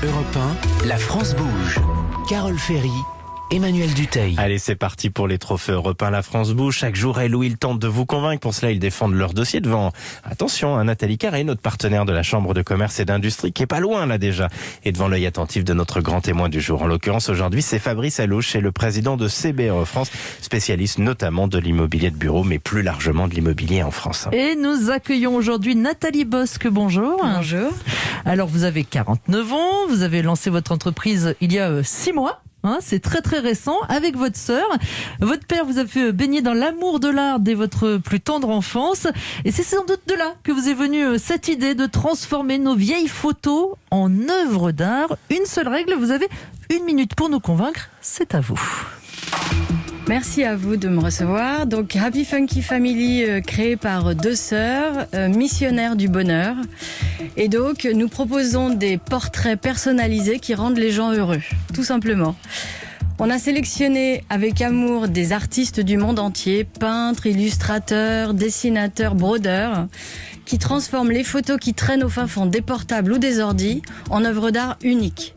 Europe 1, la France bouge. Carole Ferry, Emmanuel Dutheil. Allez, c'est parti pour les trophées Europe 1, la France bouge. Chaque jour, elle ou il tente de vous convaincre. Pour cela, ils défendent leur dossier devant, attention, Nathalie Carré, notre partenaire de la Chambre de commerce et d'industrie, qui est pas loin là déjà, et devant l'œil attentif de notre grand témoin du jour. En l'occurrence, aujourd'hui, c'est Fabrice Allouche, c'est le président de CBRE France, spécialiste notamment de l'immobilier de bureau, mais plus largement de l'immobilier en France. Et nous accueillons aujourd'hui Nathalie Bosque. Bonjour. Bonjour. Alors, vous avez 49 ans, vous avez lancé votre entreprise il y a 6 mois. C'est très très récent, avec votre sœur. Votre père vous a fait baigner dans l'amour de l'art dès votre plus tendre enfance. Et c'est sans doute de là que vous est venue cette idée de transformer nos vieilles photos en œuvres d'art. Une seule règle, vous avez 1 minute pour nous convaincre, c'est à vous. Merci à vous de me recevoir. Donc Happy Funky Family, créé par 2 sœurs, missionnaires du bonheur. Et donc nous proposons des portraits personnalisés qui rendent les gens heureux, tout simplement. On a sélectionné avec amour des artistes du monde entier, peintres, illustrateurs, dessinateurs, brodeurs, qui transforment les photos qui traînent au fin fond des portables ou des ordis en œuvres d'art uniques.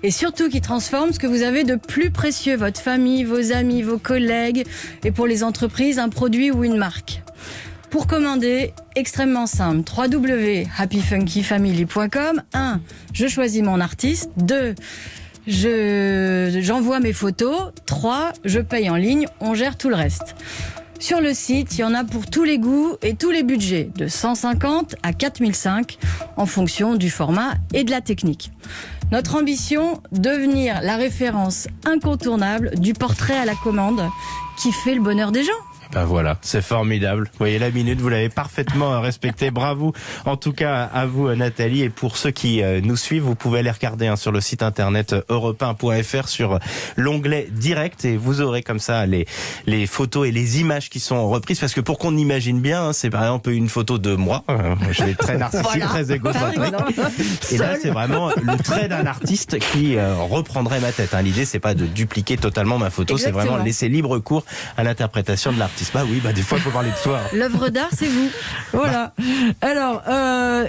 Et surtout qui transforme ce que vous avez de plus précieux, votre famille, vos amis, vos collègues, et pour les entreprises, un produit ou une marque. Pour commander, extrêmement simple, www.happyfunkyfamily.com. 1. Je choisis mon artiste. 2. J'envoie mes photos. 3. Je paye en ligne, on gère tout le reste. Sur le site, il y en a pour tous les goûts et tous les budgets, de 150 à 4005, en fonction du format et de la technique. Notre ambition, devenir la référence incontournable du portrait à la commande qui fait le bonheur des gens. Ben voilà, c'est formidable. Vous voyez, la minute, vous l'avez parfaitement respectée. Bravo. En tout cas, à vous, Nathalie. Et pour ceux qui nous suivent, vous pouvez aller regarder sur le site internet europe1.fr sur l'onglet direct, et vous aurez comme ça les photos et les images qui sont reprises. Parce que pour qu'on imagine bien, c'est par exemple une photo de moi. Je vais très narcissique, voilà, très égocentrique. Et là, c'est vraiment le trait d'un artiste qui reprendrait ma tête. L'idée, c'est pas de dupliquer totalement ma photo. Exactement. C'est vraiment laisser libre cours à l'interprétation de l'artiste. Bah oui, des fois, il faut parler de soi. L'œuvre d'art, c'est vous. Voilà. Alors,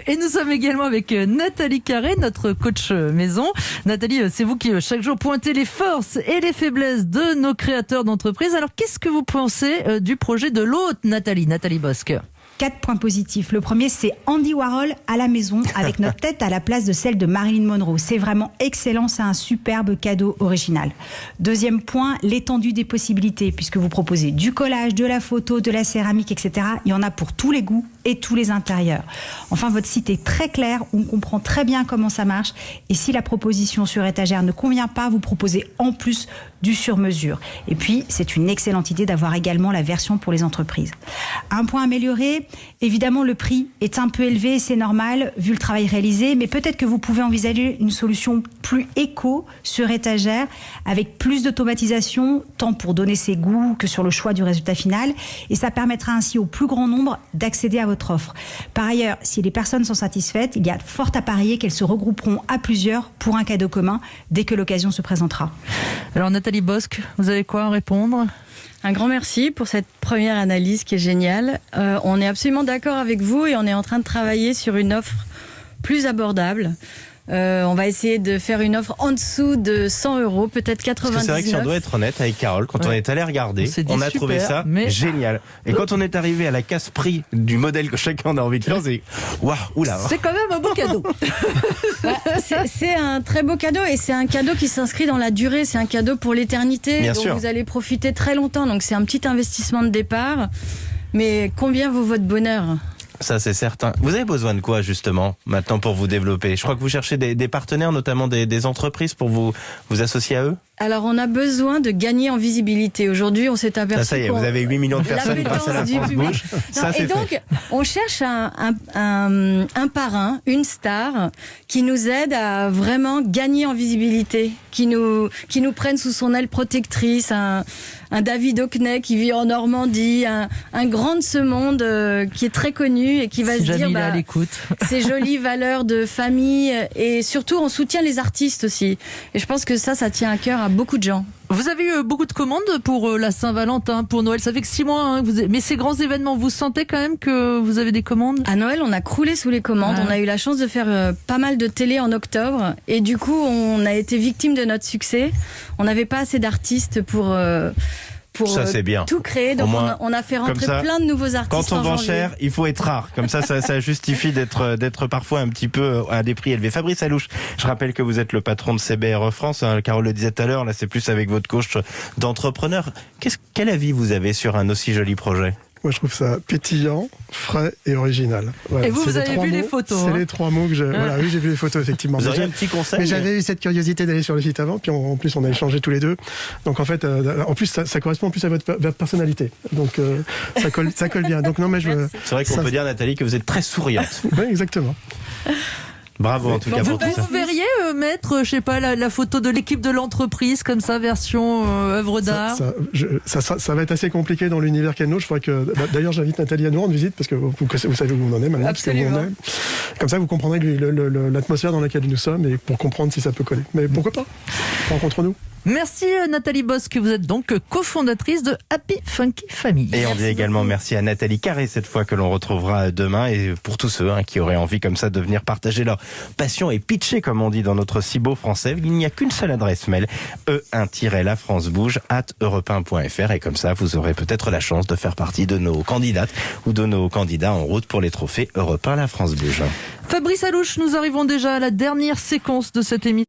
et nous sommes également avec Nathalie Carré, notre coach maison. Nathalie, c'est vous qui, chaque jour, pointez les forces et les faiblesses de nos créateurs d'entreprise. Alors, qu'est-ce que vous pensez du projet de l'autre, Nathalie Bosque? 4 points positifs. Le premier, c'est Andy Warhol à la maison, avec notre tête à la place de celle de Marilyn Monroe. C'est vraiment excellent, c'est un superbe cadeau original. Deuxième point, l'étendue des possibilités, puisque vous proposez du collage, de la photo, de la céramique, etc. Il y en a pour tous les goûts et tous les intérieurs. Enfin, votre site est très clair, on comprend très bien comment ça marche. Et si la proposition sur étagère ne convient pas, vous proposez en plus du sur-mesure. Et puis, c'est une excellente idée d'avoir également la version pour les entreprises. Un point amélioré, évidemment, le prix est un peu élevé, c'est normal, vu le travail réalisé, mais peut-être que vous pouvez envisager une solution plus éco sur étagère, avec plus d'automatisation, tant pour donner ses goûts que sur le choix du résultat final. Et ça permettra ainsi au plus grand nombre d'accéder à votre offre. Par ailleurs, si les personnes sont satisfaites, il y a fort à parier qu'elles se regrouperont à plusieurs pour un cadeau commun dès que l'occasion se présentera. Alors Nathalie Bosque, vous avez quoi à répondre ? Un grand merci pour cette première analyse qui est géniale. On est absolument d'accord avec vous et on est en train de travailler sur une offre plus abordable. On va essayer de faire une offre en dessous de 100 €, peut-être 99. Parce que c'est vrai que si on doit être honnête avec Carole, quand on est allé regarder, on a trouvé ça génial. Et quand on est arrivé à la casse-prix du modèle que chacun a envie de faire, c'est waouh, oula. C'est quand même un beau cadeau. C'est un très beau cadeau et c'est un cadeau qui s'inscrit dans la durée. C'est un cadeau pour l'éternité. Bien dont sûr. Vous allez profiter très longtemps. Donc c'est un petit investissement de départ. Mais combien vaut votre bonheur ? Ça, c'est certain. Vous avez besoin de quoi, justement, maintenant, pour vous développer ? Je crois que vous cherchez des partenaires, notamment des entreprises, pour vous associer à eux ? Alors, on a besoin de gagner en visibilité. Aujourd'hui, on s'est aperçu... Ça y est, vous avez 8 millions de personnes grâce à la France Bouge. Et donc, on cherche un parrain, une star, qui nous aide à vraiment gagner en visibilité, qui nous prenne sous son aile protectrice, un David Hockney qui vit en Normandie, un grand de ce monde qui est très connu et qui va se dire à l'écoute. Ces jolies valeurs de famille, et surtout on soutient les artistes aussi. Et je pense que ça tient à cœur à beaucoup de gens. Vous avez eu beaucoup de commandes pour la Saint-Valentin, pour Noël. Ça fait que 6 mois hein, que mais ces grands événements, vous sentez quand même que vous avez des commandes? À Noël, on a croulé sous les commandes. On a eu la chance de faire pas mal de télé en octobre. Et du coup, on a été victime de notre succès. On n'avait pas assez d'artistes pour ça, c'est bien. tout créer. Donc on a fait rentrer plein de nouveaux artistes. Quand on vend cher, il faut être rare. Comme ça justifie d'être parfois un petit peu à des prix élevés. Fabrice Alouche, je rappelle que vous êtes le patron de CBR France. Hein, Carole le disait tout à l'heure, là c'est plus avec votre coach d'entrepreneur. Quel avis vous avez sur un aussi joli projet? Moi, je trouve ça pétillant, frais et original. Voilà. Et vous avez vu les photos? C'est les 3 mots que j'ai. Voilà, oui, j'ai vu les photos, effectivement. Vous auriez un petit conseil? Mais j'avais eu cette curiosité d'aller sur le site avant, puis en plus, on a échangé tous les deux. Donc, en fait, en plus, ça correspond en plus à votre personnalité. Donc, ça colle bien. Donc, non, mais c'est vrai qu'on peut dire, Nathalie, que vous êtes très souriante. Oui, exactement. Bravo en tout cas pour tout ça. Vous verriez mettre, je sais pas, la photo de l'équipe de l'entreprise comme ça, version œuvre d'art. Ça va être assez compliqué dans l'univers Keno. Je crois que d'ailleurs j'invite Nathalie à nous rendre visite parce que vous savez où on en est maintenant. Absolument. Comme ça vous comprendrez l'atmosphère dans laquelle nous sommes et pour comprendre si ça peut coller. Mais pourquoi pas? Rencontre-nous. Merci Nathalie Bosque, vous êtes donc cofondatrice de Happy Funky Family. Et on dit également merci à Nathalie Carré cette fois que l'on retrouvera demain et pour tous ceux qui auraient envie comme ça de venir partager leur passion et pitcher comme on dit dans notre si beau français, il n'y a qu'une seule adresse mail, e1-lafrancebouge@europe1.fr et comme ça vous aurez peut-être la chance de faire partie de nos candidates ou de nos candidats en route pour les trophées Europe 1 La France Bouge. Fabrice Alouche, nous arrivons déjà à la dernière séquence de cette émission.